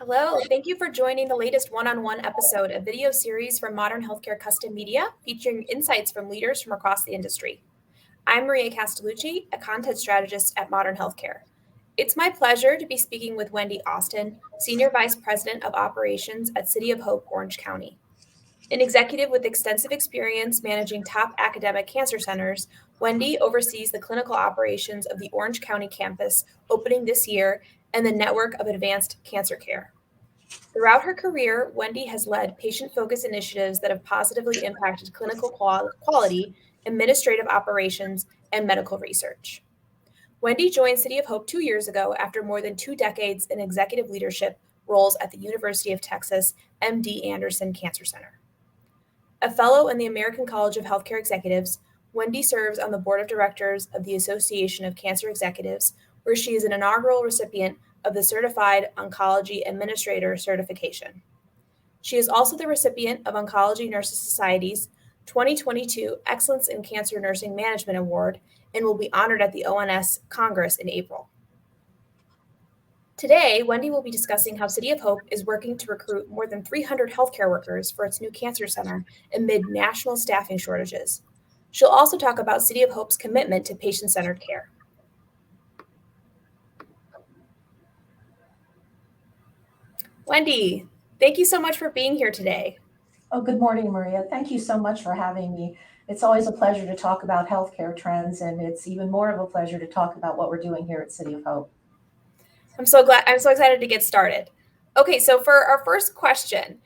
Hello, thank you for joining the latest one-on-one episode, a video series from Modern Healthcare Custom Media featuring insights from leaders from across the industry. I'm Maria Castellucci, a content strategist at Modern Healthcare. It's my pleasure to be speaking with Wendy Austin, Senior Vice President of Operations at City of Hope, Orange County. An executive with extensive experience managing top academic cancer centers, Wendy oversees the clinical operations of the Orange County campus opening this year and the network of advanced cancer care. Throughout her career, Wendy has led patient-focused initiatives that have positively impacted clinical quality, administrative operations, and medical research. Wendy joined City of Hope 2 years ago after more than 2 decades in executive leadership roles at the University of Texas MD Anderson Cancer Center. A fellow in the American College of Healthcare Executives, Wendy serves on the board of directors of the Association of Cancer Executives, where she is an inaugural recipient of the Certified Oncology Administrator certification. She is also the recipient of Oncology Nurses Society's 2022 Excellence in Cancer Nursing Management Award and will be honored at the ONS Congress in April. Today, Wendy will be discussing how City of Hope is working to recruit more than 300 healthcare workers for its new cancer center amid national staffing shortages. She'll also talk about City of Hope's commitment to patient-centered care. Wendy, thank you so much for being here today. Oh, good morning, Maria. Thank you so much for having me. It's always a pleasure to talk about healthcare trends, and it's even more of a pleasure to talk about what we're doing here at City of Hope. I'm so excited to get started. Okay, so for our first question,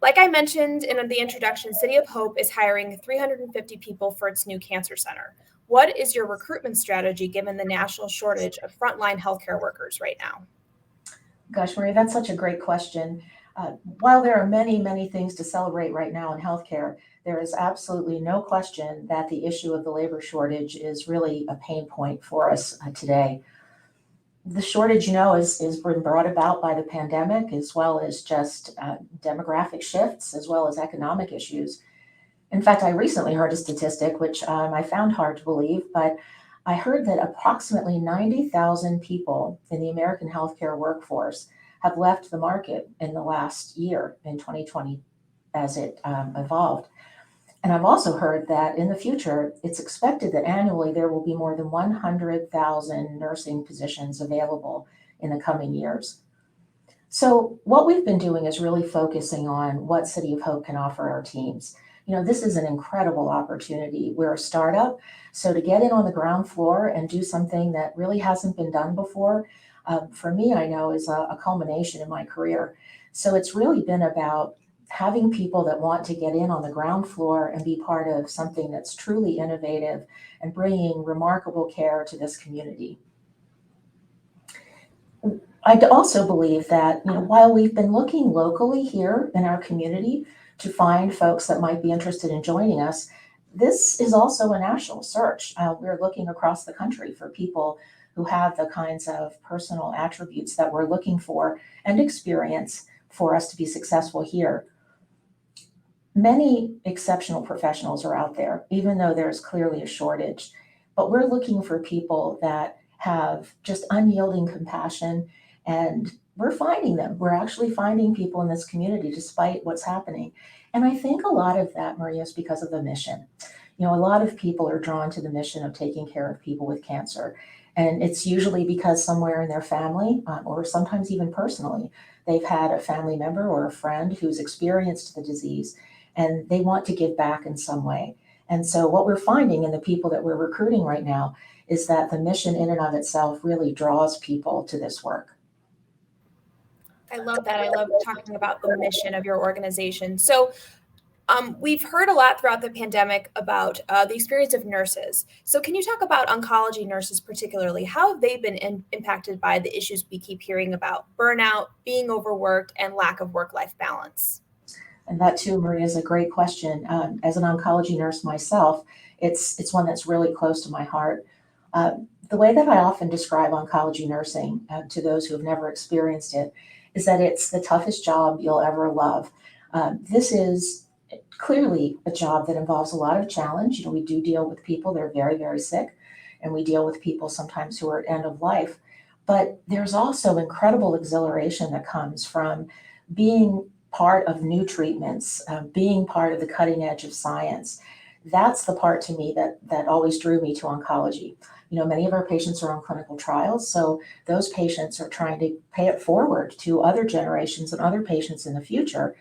like I mentioned in the introduction, City of Hope is hiring 350 people for its new cancer center. What is your recruitment strategy given the national shortage of frontline healthcare workers right now? Gosh, Maria, that's such a great question. While there are many, many things to celebrate right now in healthcare, there is absolutely no question that the issue of the labor shortage is really a pain point for us today. The shortage, is been brought about by the pandemic, as well as just demographic shifts, as well as economic issues. In fact, I recently heard a statistic, which I found hard to believe, but I heard that approximately 90,000 people in the American healthcare workforce have left the market in the last year, in 2020, as it evolved. And I've also heard that in the future, it's expected that annually there will be more than 100,000 nursing positions available in the coming years. So what we've been doing is really focusing on what City of Hope can offer our teams. This is an incredible opportunity. We're a startup, so to get in on the ground floor and do something that really hasn't been done before, for me, I know is a culmination in my career. So it's really been about having people that want to get in on the ground floor and be part of something that's truly innovative and bringing remarkable care to this community. I also believe that, while we've been looking locally here in our community to find folks that might be interested in joining us, this is also a national search. We're looking across the country for people who have the kinds of personal attributes that we're looking for and experience for us to be successful here. Many exceptional professionals are out there, even though there's clearly a shortage, but we're looking for people that have just unyielding compassion, and we're finding them. We're actually finding people in this community despite what's happening. And I think a lot of that, Maria, is because of the mission. A lot of people are drawn to the mission of taking care of people with cancer. And it's usually because somewhere in their family, or sometimes even personally, they've had a family member or a friend who's experienced the disease, and they want to give back in some way. And so what we're finding in the people that we're recruiting right now is that the mission in and of itself really draws people to this work. I love that. I love talking about the mission of your organization. So we've heard a lot throughout the pandemic about the experience of nurses. So can you talk about oncology nurses particularly? How have they been impacted by the issues we keep hearing about burnout, being overworked, and lack of work-life balance? And that too, Maria, is a great question. As an oncology nurse myself, it's one that's really close to my heart. The way that I often describe oncology nursing to those who have never experienced it is that it's the toughest job you'll ever love. This is clearly a job that involves a lot of challenge. We do deal with people that are very, very sick, and we deal with people sometimes who are at end of life. But there's also incredible exhilaration that comes from being part of new treatments, being part of the cutting edge of science. That's the part to me that always drew me to oncology. Many of our patients are on clinical trials, so those patients are trying to pay it forward to other generations and other patients in the future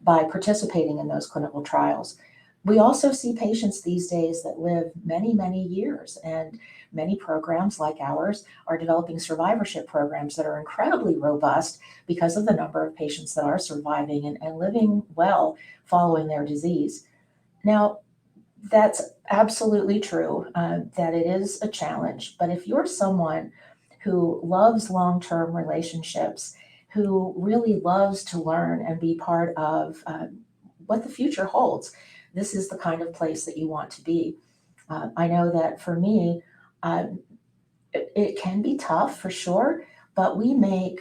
by participating in those clinical trials. We also see patients these days that live many, many years, and many programs like ours are developing survivorship programs that are incredibly robust because of the number of patients that are surviving and living well following their disease. Now, that's absolutely true, that it is a challenge. But if you're someone who loves long-term relationships, who really loves to learn and be part of what the future holds, this is the kind of place that you want to be. I know that for me, it can be tough for sure, but we make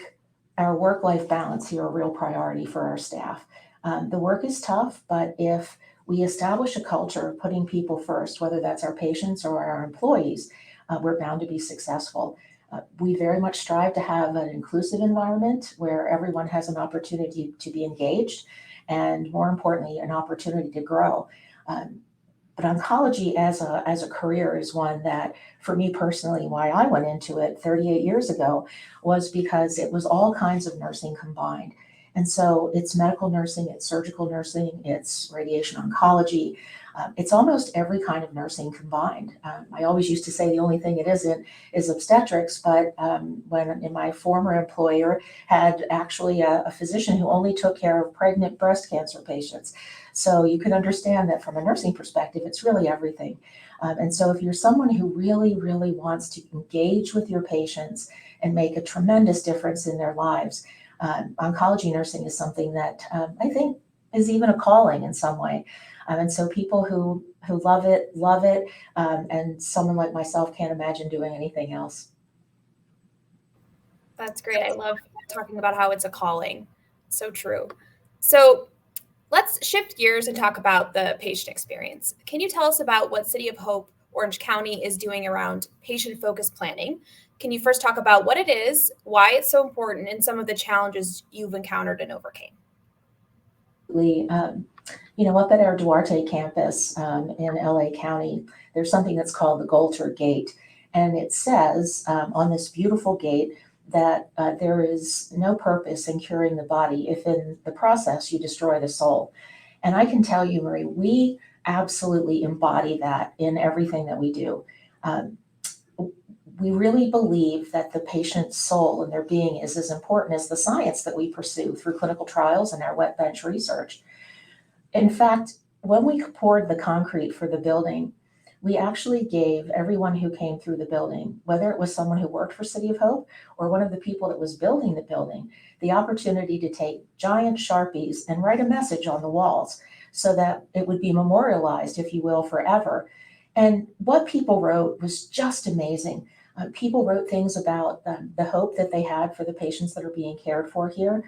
our work-life balance here a real priority for our staff. The work is tough, but if we establish a culture of putting people first, whether that's our patients or our employees, we're bound to be successful. We very much strive to have an inclusive environment where everyone has an opportunity to be engaged and, more importantly, an opportunity to grow. But oncology as a career is one that, for me personally, why I went into it 38 years ago was because it was all kinds of nursing combined. And so it's medical nursing, it's surgical nursing, it's radiation oncology. It's almost every kind of nursing combined. I always used to say the only thing it isn't is obstetrics, but when in my former employer had actually a physician who only took care of pregnant breast cancer patients. So you can understand that from a nursing perspective, it's really everything. And so if you're someone who really, really wants to engage with your patients and make a tremendous difference in their lives, oncology nursing is something that I think is even a calling in some way. And so people who love it, and someone like myself can't imagine doing anything else. That's great. I love talking about how it's a calling. So true. So let's shift gears and talk about the patient experience. Can you tell us about what City of Hope Orange County is doing around patient-focused planning? Can you first talk about what it is, why it's so important, and some of the challenges you've encountered and overcame? Up at our Duarte campus in LA County, there's something that's called the Golter Gate. And it says on this beautiful gate that there is no purpose in curing the body if in the process you destroy the soul. And I can tell you, Marie, we absolutely embody that in everything that we do. Um, we really believe that the patient's soul and their being is as important as the science that we pursue through clinical trials and our wet bench research. In fact, when we poured the concrete for the building, we actually gave everyone who came through the building, whether it was someone who worked for City of Hope or one of the people that was building the building, the opportunity to take giant Sharpies and write a message on the walls so that it would be memorialized, if you will, forever. And what people wrote was just amazing. People wrote things about the hope that they had for the patients that are being cared for here.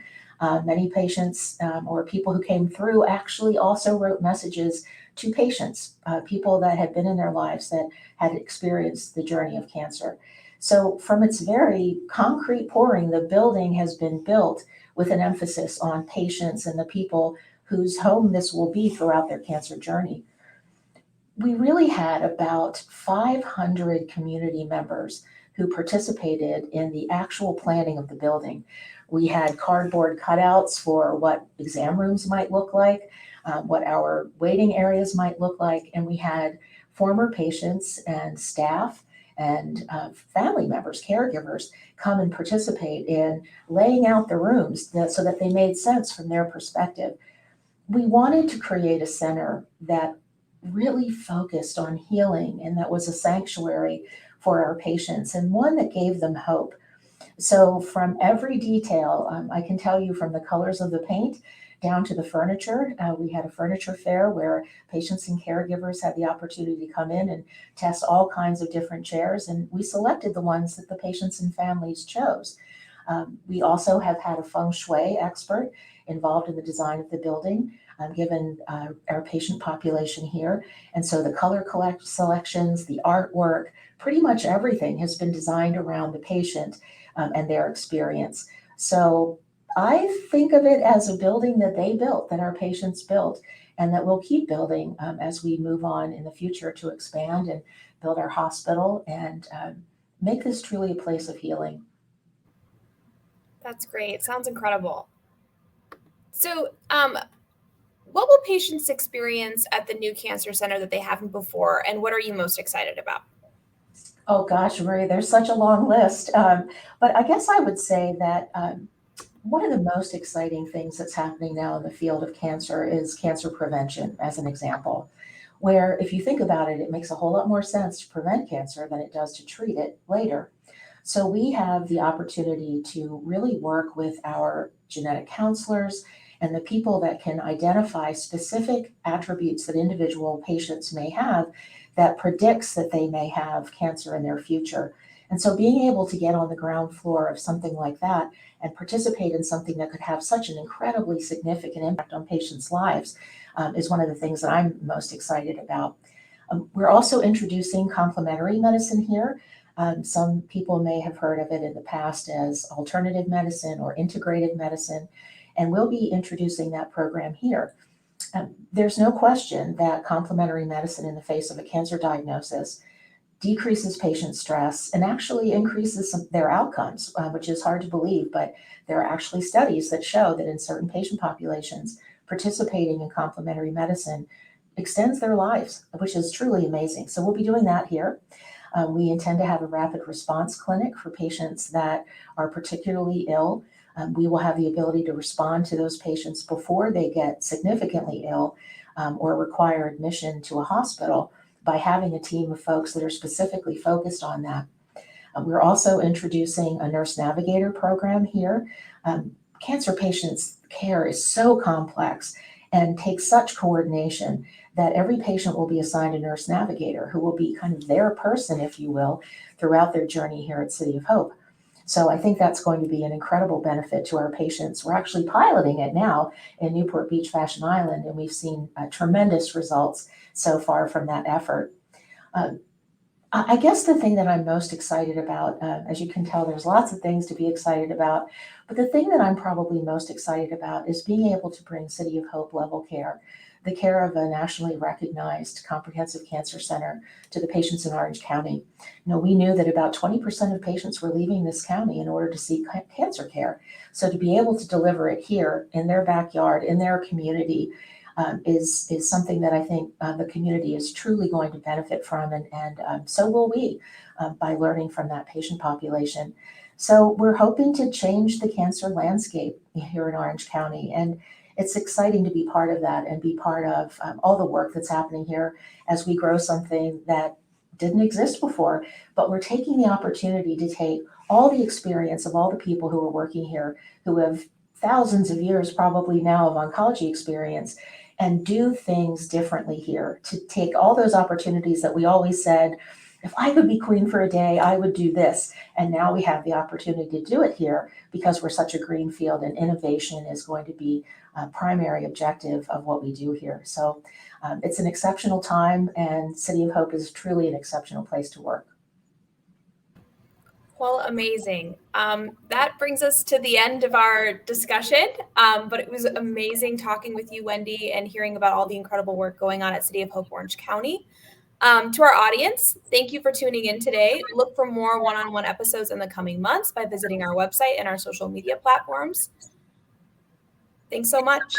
Many patients or people who came through actually also wrote messages to patients, people that had been in their lives that had experienced the journey of cancer. So from its very concrete pouring, the building has been built with an emphasis on patients and the people whose home this will be throughout their cancer journey. We really had about 500 community members who participated in the actual planning of the building. We had cardboard cutouts for what exam rooms might look like, what our waiting areas might look like, and we had former patients and staff and family members, caregivers, come and participate in laying out the rooms so that they made sense from their perspective. We wanted to create a center that really focused on healing and that was a sanctuary for our patients and one that gave them hope. So from every detail, I can tell you from the colors of the paint down to the furniture. We had a furniture fair where patients and caregivers had the opportunity to come in and test all kinds of different chairs, and we selected the ones that the patients and families chose. We also have had a feng shui expert involved in the design of the building, given our patient population here. And so the color selections, the artwork, pretty much everything has been designed around the patient and their experience. So I think of it as a building that they built, that our patients built, and that we'll keep building as we move on in the future to expand and build our hospital and make this truly a place of healing. That's great. Sounds incredible. So, what will patients experience at the new cancer center that they haven't before, and what are you most excited about? Oh gosh, Marie, there's such a long list. But I guess I would say that one of the most exciting things that's happening now in the field of cancer is cancer prevention, as an example, where if you think about it, it makes a whole lot more sense to prevent cancer than it does to treat it later. So we have the opportunity to really work with our genetic counselors and the people that can identify specific attributes that individual patients may have that predicts that they may have cancer in their future. And so being able to get on the ground floor of something like that and participate in something that could have such an incredibly significant impact on patients' lives is one of the things that I'm most excited about. We're also introducing complementary medicine here. Some people may have heard of it in the past as alternative medicine or integrated medicine, and we'll be introducing that program here. There's no question that complementary medicine in the face of a cancer diagnosis decreases patient stress and actually increases their outcomes, which is hard to believe, but there are actually studies that show that in certain patient populations, participating in complementary medicine extends their lives, which is truly amazing. So we'll be doing that here. We intend to have a rapid response clinic for patients that are particularly ill. We will have the ability to respond to those patients before they get significantly ill or require admission to a hospital by having a team of folks that are specifically focused on that. We're also introducing a nurse navigator program here. Cancer patients' care is so complex and takes such coordination that every patient will be assigned a nurse navigator who will be kind of their person, if you will, throughout their journey here at City of Hope. So I think that's going to be an incredible benefit to our patients. We're actually piloting it now in Newport Beach, Fashion Island, and we've seen tremendous results so far from that effort. I guess the thing that I'm most excited about, as you can tell, there's lots of things to be excited about, but the thing that I'm probably most excited about is being able to bring City of Hope level care, the care of a nationally recognized comprehensive cancer center, to the patients in Orange County. We knew that about 20% of patients were leaving this county in order to seek cancer care. So to be able to deliver it here in their backyard, in their community, is something that I think the community is truly going to benefit from, and so will we by learning from that patient population. So we're hoping to change the cancer landscape here in Orange County, and it's exciting to be part of that and be part of all the work that's happening here as we grow something that didn't exist before. But we're taking the opportunity to take all the experience of all the people who are working here, who have thousands of years probably now of oncology experience, and do things differently here, to take all those opportunities that we always said, if I could be queen for a day, I would do this. And now we have the opportunity to do it here because we're such a green field, and innovation is going to be a primary objective of what we do here. So it's an exceptional time, and City of Hope is truly an exceptional place to work. Well, amazing. That brings us to the end of our discussion, but it was amazing talking with you, Wendy, and hearing about all the incredible work going on at City of Hope Orange County. To our audience, thank you for tuning in today. Look for more one-on-one episodes in the coming months by visiting our website and our social media platforms. Thanks so much.